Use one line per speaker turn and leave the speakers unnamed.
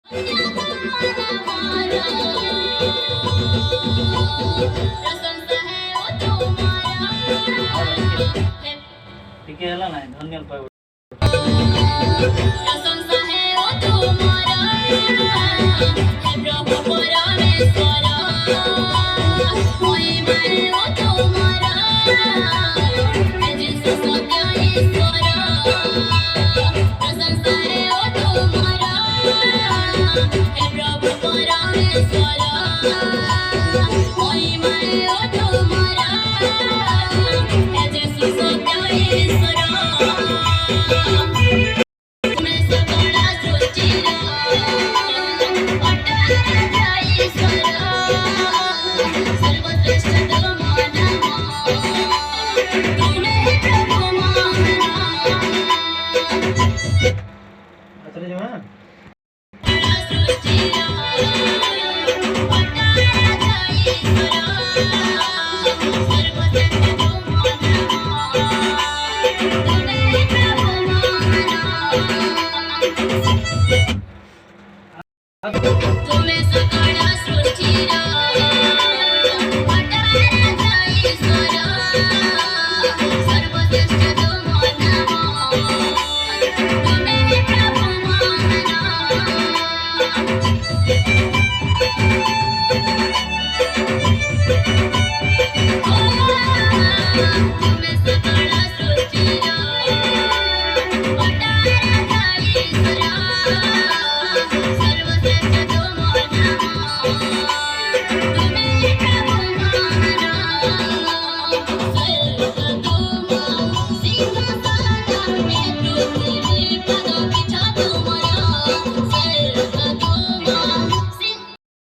ठीक है ना धन्यवाद पाए
प्रशंसा है ओ तुम्हारा हे प्रभु परमेश्वर महिमा है ओ तुम्हारा हे यीशु सत्य ईश्वर प्रशंसा है ओ तुम्हारा हे प्रभु परमेश्वर महिमा है ओ तुम्हारा हे यीशु सत्य ईश्वर
चले जाओ ना
तुम्हें सकाळा सृष्टीला पटाराजा ईश्वर सर्वश्रेष्ठ तुम्हारा तुम्हें प्रभु महान